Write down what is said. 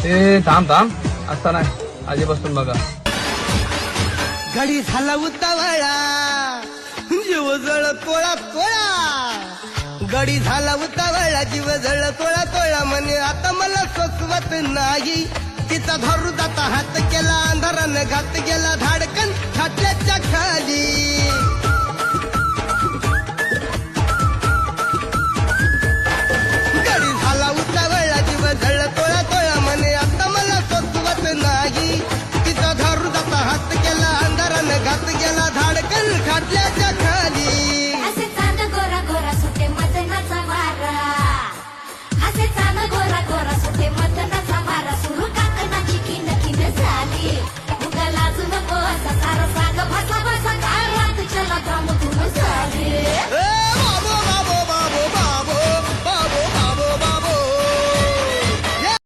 ए थांब थांब असता नाही आधी बसून बघा. गडी झाला उतावळा जीव जळ तोळा तोळा. गडी झाला उतावळा जीव जळ तोळा तोळा. म्हणे आता मला सोसवत नाही. तिचा धरू जाता हात केला अंधारानं घात गेला धाडकन खाटल्याच्या खाली.